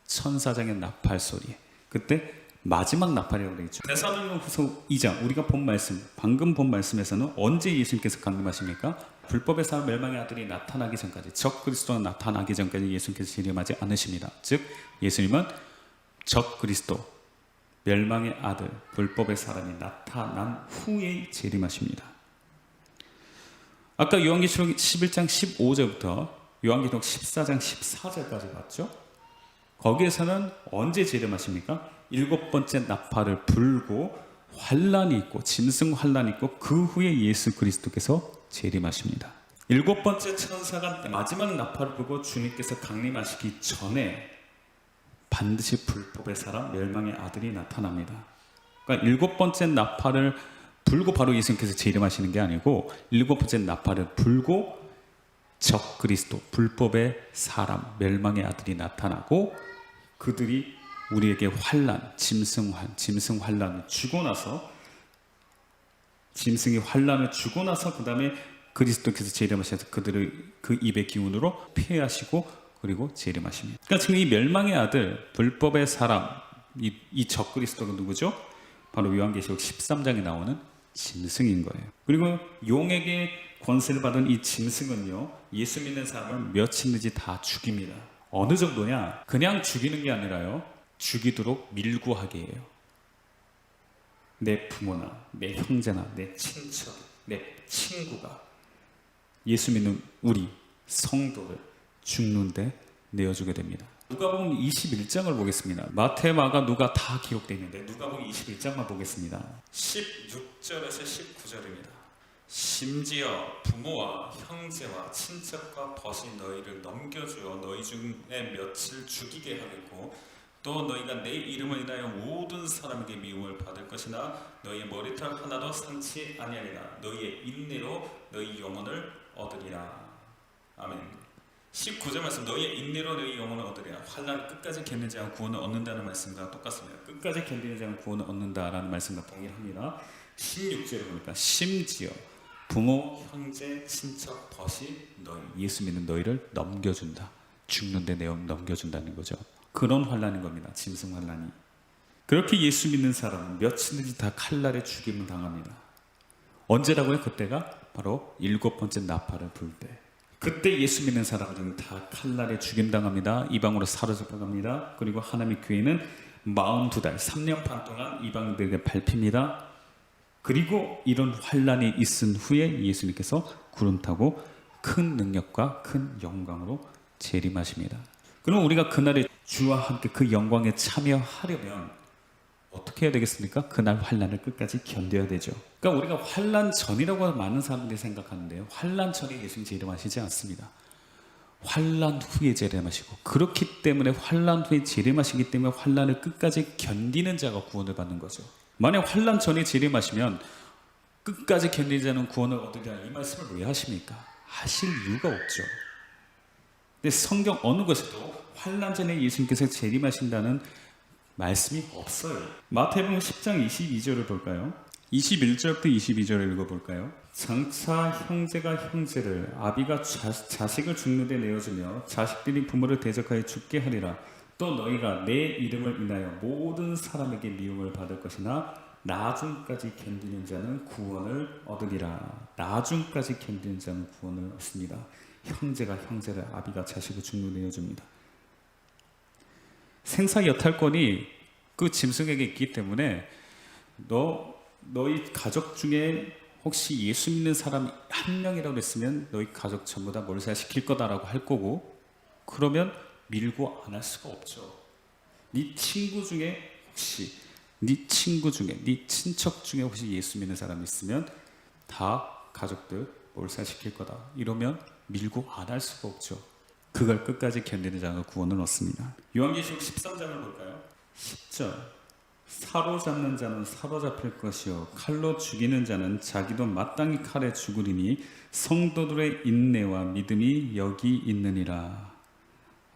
천사장의 나팔 소리, 그때 마지막 나팔이라고 되어 있죠. 데살로니가후서 2장, 우리가 본 말씀, 방금 본 말씀에서는 언제 예수님께서 강림하십니까? 불법의 사람 멸망의 아들이 나타나기 전까지, 적 그리스도가 나타나기 전까지 예수님께서 재림하지 않으십니다. 즉 예수님은 적 그리스도, 멸망의 아들, 불법의 사람이 나타난 후에 재림하십니다. 아까 요한계시록 11장 15절부터 요한계시록 14장 14절까지 봤죠? 거기에서는 언제 재림하십니까? 7번째 나팔을 불고 환란이 있고 짐승 환란이 있고 그 후에 예수 그리스도께서 재림하십니다. 7번째 천사가 마지막 나팔을 불고 주님께서 강림하시기 전에 반드시 불법의 사람, 멸망의 아들이 나타납니다. 그러니까 7번째 나팔을 불고 바로 예수님께서 재림하시는 게 아니고 7번째 나팔을 불고 적 그리스도, 불법의 사람, 멸망의 아들이 나타나고 그들이 우리에게 환란, 짐승 환란을 주고 나서, 짐승이 환란을 주고 나서 그 다음에 그리스도께서 재림하셔서 그들을 그 입의 기운으로 폐하시고 그리고 재림하십니다. 그러니까 지금 이 멸망의 아들, 불법의 사람, 이 적 그리스도가 누구죠? 바로 요한계시록 13장에 나오는 짐승인 거예요. 그리고 용에게 권세를 받은 이 짐승은요, 예수 믿는 사람을 며칠이든지 다 죽입니다. 어느 정도냐? 그냥 죽이는 게 아니라요, 죽이도록 밀고하게 해요. 내 부모나 내 형제나 내 친척, 내 친구가 예수 믿는 우리 성도를 죽는데 내어주게 됩니다. 누가복음 21장을 보겠습니다. 마태, 마가, 누가 다 기록되어 있는데 누가복음 21장만 보겠습니다. 16절에서 19절입니다. 심지어 부모와 형제와 친척과 벗이 너희를 넘겨주어 너희 중에 며칠 죽이게 하겠고 또 너희가 내 이름을 인하여 모든 사람에게 미움을 받을 것이나 너희의 머리털 하나도 상치 아니하리라. 너희의 인내로 너희 영혼을 얻으리라. 아멘. 19절 말씀, 너희의 인내로 너희 영혼을 얻으리라. 환난을 끝까지 견디는 자가 구원을 얻는다는 말씀과 똑같습니다. 끝까지 견디는 자가 구원을 얻는다라는 말씀과 동일합니다. 16절에 보니까 심지어 부모, 형제, 친척, 벗이 너희, 예수 믿는 너희를 넘겨준다. 죽는데 넘겨준다는 거죠. 그런 환란인 겁니다. 짐승 환란이. 그렇게 예수 믿는 사람은 며칠이든지 다 칼날에 죽임을 당합니다. 언제라고요? 그때가 바로 7번째 나팔을 불 때. 그때 예수 믿는 사람들은 다 칼날에 죽임 당합니다. 이방으로 사로잡혀 갑니다. 그리고 하나님의 교회는 42달, 3년 반 동안 이방들에게 밟힙니다. 그리고 이런 환란이 있은 후에 예수님께서 구름 타고 큰 능력과 큰 영광으로 재림하십니다. 그럼 우리가 그날에 주와 함께 그 영광에 참여하려면 어떻게 해야 되겠습니까? 그날 환란을 끝까지 견뎌야 되죠. 그러니까 우리가 환란 전이라고 많은 사람들이 생각하는데요, 환란 전에 예수님 재림하시지 않습니다. 환란 후에 재림하시고, 그렇기 때문에 환란 후에 재림하시기 때문에 환란을 끝까지 견디는 자가 구원을 받는 거죠. 만약 환란 전에 재림하시면 끝까지 견디는 자는 구원을 얻으리라, 이 말씀을 왜 하십니까? 하실 이유가 없죠. 근데 성경 어느 곳에도 환란 전에 예수님께서 재림하신다는 말씀이 없어요. 마태복음 10장 22절을 볼까요? 21절부터 22절을 읽어볼까요? 장차 형제가 형제를, 아비가 자식을 죽는데 내어주며 자식들이 부모를 대적하여 죽게 하리라. 또 너희가 내 이름을 인하여 모든 사람에게 미움을 받을 것이나 나중까지 견디는 자는 구원을 얻으리라. 나중까지 견디는 자는 구원을 얻습니다. 형제가 형제를, 아비가 자식을 죽는데 내어줍니다. 생사 여탈권이 그 짐승에게 있기 때문에 너희 가족 중에 혹시 예수 믿는 사람 한 명이라고 했으면 너희 가족 전부 다 몰살시킬 거다라고 할 거고, 그러면 밀고 안 할 수가 없죠. 네 친구 중에 혹시, 네 친구 중에, 네 친척 중에 혹시 예수 믿는 사람이 있으면 다 가족들 몰살시킬 거다, 이러면 밀고 안 할 수가 없죠. 그걸 끝까지 견디는 자가 구원을 얻습니다. 요한계시록 13장을 볼까요? 10절, 사로잡는 자는 사로잡힐 것이요 칼로 죽이는 자는 자기도 마땅히 칼에 죽으리니 성도들의 인내와 믿음이 여기 있느니라.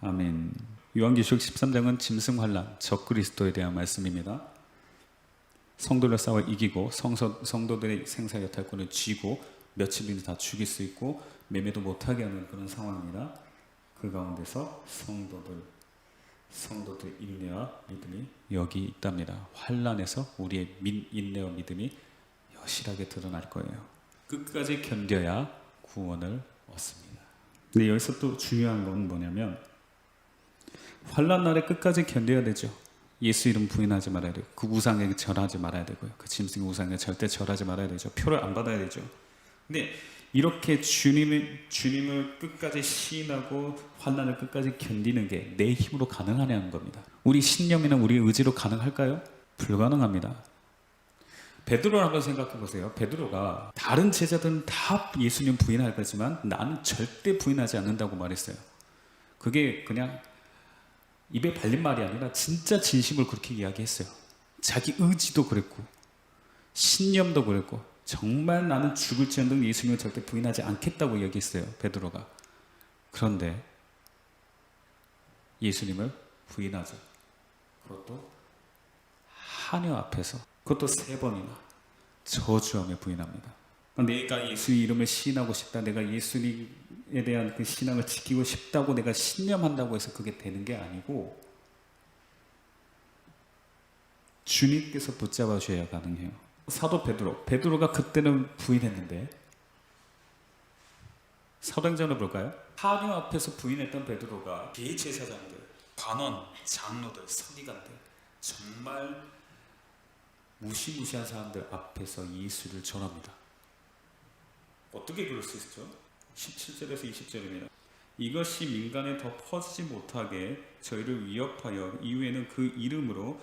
아멘. 요한계시록 13장은 짐승 환란, 적 그리스도에 대한 말씀입니다. 성도를 싸워 이기고 성도들의 생사 여탈권을 쥐고 며칠이나 다 죽일 수 있고 매매도 못하게 하는 그런 상황입니다. 그 가운데서 성도들 인내와 믿음이 여기 있답니다. 환난에서 우리의 인내와 믿음이 여실하게 드러날 거예요. 끝까지 견뎌야 구원을 얻습니다. 근데 여기서 또 중요한 건 뭐냐면 환난 날에 끝까지 견뎌야 되죠. 예수 이름 부인하지 말아야 되고 그 우상에게 절하지 말아야 되고요. 그 짐승 우상에 절대 절하지 말아야 되죠. 표를 안 받아야 되죠. 근데 이렇게 주님을 끝까지 시인하고 환난을 끝까지 견디는 게 내 힘으로 가능하냐는 겁니다. 우리 신념이나 우리 의지로 가능할까요? 불가능합니다. 베드로를 한번 생각해 보세요. 베드로가 다른 제자들은 다 예수님 부인할 거지만 나는 절대 부인하지 않는다고 말했어요. 그게 그냥 입에 발린 말이 아니라 진짜 진심을 그렇게 이야기했어요. 자기 의지도 그랬고 신념도 그랬고 정말 나는 죽을지언정 예수님을 절대 부인하지 않겠다고 이야기했어요. 베드로가. 그런데 예수님을 부인하죠. 그것도 하녀 앞에서, 그것도 3번이나 저주하며 부인합니다. 내가 예수 이름을 시인하고 싶다, 내가 예수님에 대한 그 신앙을 지키고 싶다고 내가 신념한다고 해서 그게 되는 게 아니고 주님께서 붙잡아 주셔야 가능해요. 사도 베드로가 그때는 부인했는데 사도행전을 볼까요? 하녀 앞에서 부인했던 베드로가 대제사장들, 관원, 장로들, 서기관들, 정말 무시무시한 사람들 앞에서 예수를 전합니다. 어떻게 그럴 수 있죠? 17절에서 20절입니다. 이것이 민간에 더 퍼지지 못하게 저희를 위협하여 이후에는 그 이름으로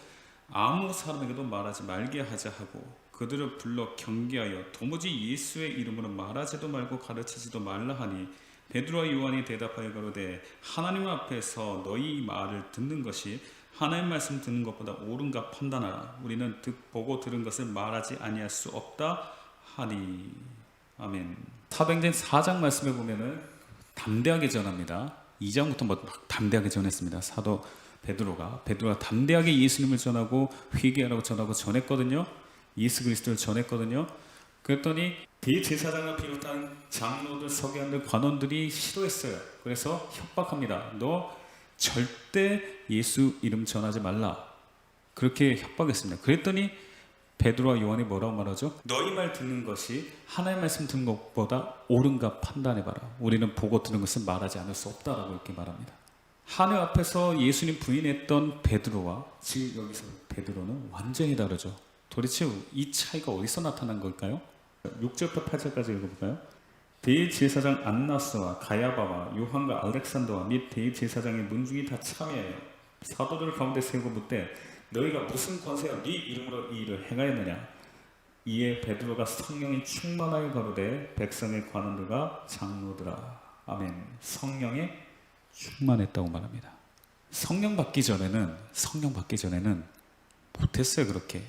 아무 사람에게도 말하지 말게 하자 하고 그들을 불러 경계하여 도무지 예수의 이름으로 말하지도 말고 가르치지도 말라 하니 베드로와 요한이 대답하여 가로되 하나님 앞에서 너희 말을 듣는 것이 하나님 말씀 듣는 것보다 옳은가 판단하라. 우리는 보고 들은 것을 말하지 아니할 수 없다 하니. 아멘. 사도행전 4장 말씀에 보면은 담대하게 전합니다. 2장부터 막 담대하게 전했습니다. 사도 베드로가 담대하게 예수님을 전하고 회개하라고 전했거든요. 예수 그리스도를 전했거든요. 그랬더니 대제사장을 비롯한 장로들, 서기관들, 관원들이 싫어했어요. 그래서 협박합니다. 너 절대 예수 이름 전하지 말라. 그렇게 협박했습니다. 그랬더니 베드로와 요한이 뭐라고 말하죠? 너희 말 듣는 것이 하나님 말씀 듣는 것보다 옳은가 판단해봐라. 우리는 보고 들은 것은 말하지 않을 수 없다라고 이렇게 말합니다. 하늘 앞에서 예수님 부인했던 베드로와 지금 여기서 베드로는 완전히 다르죠. 도대체 이 차이가 어디서 나타난 걸까요? 6절부터 8절까지 읽어볼까요? 대제사장 안나스와 가야바와 요한과 알렉산더와 및 대제사장의 문중이 다 참여하여 사도들 가운데 세우고 묻되 너희가 무슨 권세와 네 이름으로 이 일을 행하였느냐? 이에 베드로가 성령이 충만하여 가로되 백성의 관원들과 장로들아. 아멘. 성령에 충만했다고 말합니다. 성령 받기 전에는 못했어요. 그렇게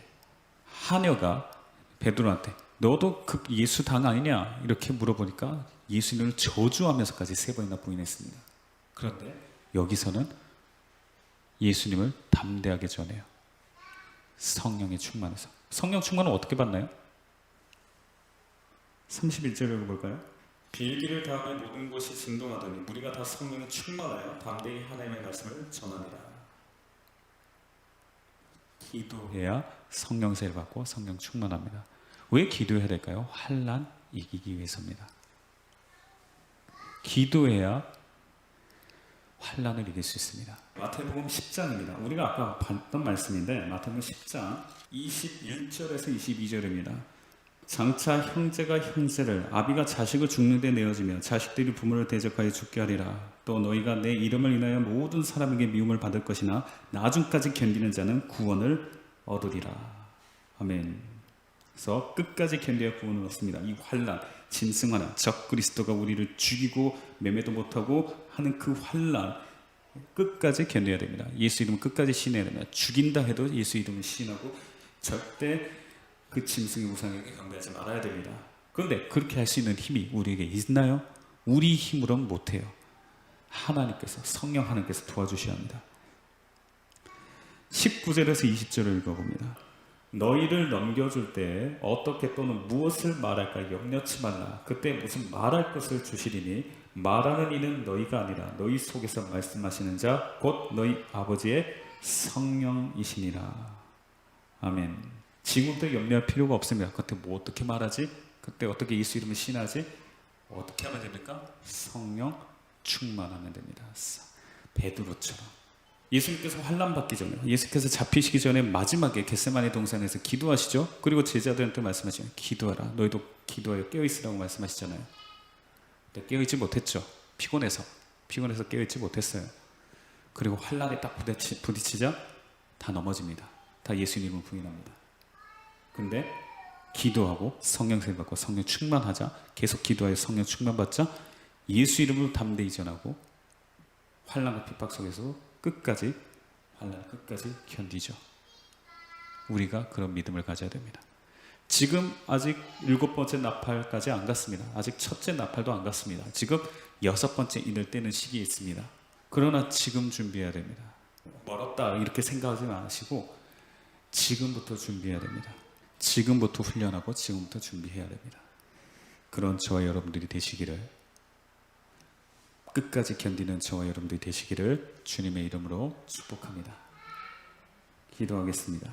하녀가 베드로한테 너도 그 예수 당 아니냐 이렇게 물어보니까 예수님을 저주하면서까지 3번이나 부인했습니다. 그런데 여기서는 예수님을 담대하게 전해요. 성령에 충만해서. 성령 충만은 어떻게 받나요? 31절을 볼까요? 빌기를 다음에 모든 곳이 진동하더니 무리가 다 성령에 충만하여 담대히 하나님의 말씀을 전하니라. 기도해야 성령세를 받고 성령 충만합니다. 왜 기도해야 될까요? 환난 이기기 위해서입니다. 기도해야 환난을 이길 수 있습니다. 마태복음 10장입니다. 우리가 아까 봤던 말씀인데 마태복음 10장 21절에서 22절입니다. 장차 형제가 형제를 아비가 자식을 죽는 데 내어지며 자식들이 부모를 대적하여 죽게 하리라. 또 너희가 내 이름을 인하여 모든 사람에게 미움을 받을 것이나 나중까지 견디는 자는 구원을 얻으리라. 아멘. 그래서 끝까지 견뎌야 구원을 얻습니다. 이 환난, 짐승하나 적 그리스도가 우리를 죽이고 매매도 못하고 하는 그 환난 끝까지 견뎌야 됩니다. 예수 이름을 끝까지 시인해야 됩니다. 죽인다 해도 예수 이름을 시인하고 절대 그 짐승의 우상에게 경배하지 말아야 됩니다. 그런데 그렇게 할 수 있는 힘이 우리에게 있나요? 우리 힘으로는 못해요. 하나님께서, 성령 하나님께서 도와주셔야 합니다. 19절에서 20절을 읽어봅니다. 너희를 넘겨줄 때 어떻게 또는 무엇을 말할까 염려치 말라. 그때 무슨 말할 것을 주시리니 말하는 이는 너희가 아니라 너희 속에서 말씀하시는 자 곧 너희 아버지의 성령이시니라. 아멘. 지금부터 염려할 필요가 없습니다. 그때 뭐 어떻게 말하지? 그때 어떻게 예수 이름을 신하지? 어떻게 하면 됩니까? 성령 충만하면 됩니다. 베드로처럼. 예수님께서 환난 받기 전에, 예수께서 잡히시기 전에 마지막에 겟세마네 동산에서 기도하시죠. 그리고 제자들한테 말씀하시죠. 기도하라. 너희도 기도하여 깨어있으라고 말씀하시잖아요. 근데 깨어있지 못했죠. 피곤해서 깨어있지 못했어요. 그리고 환난에 딱 부딪히자 다 넘어집니다. 다 예수 이름을 부인합니다. 근데 기도하고 성령세를 받고 성령 충만하자, 계속 기도하여 성령 충만받자 예수 이름으로 담대히 전하고 환난과 핍박 속에서 환난을 끝까지 견디죠. 우리가 그런 믿음을 가져야 됩니다. 지금 아직 7번째 나팔까지 안 갔습니다. 아직 첫째 나팔도 안 갔습니다. 지금 6번째 인을 떼는 시기에 있습니다. 그러나 지금 준비해야 됩니다. 멀었다 이렇게 생각하지 마시고 지금부터 준비해야 됩니다. 지금부터 훈련하고 지금부터 준비해야 됩니다. 그런 저와 여러분들이 되시기를, 끝까지 견디는 저와 여러분들이 되시기를 주님의 이름으로 축복합니다. 기도하겠습니다.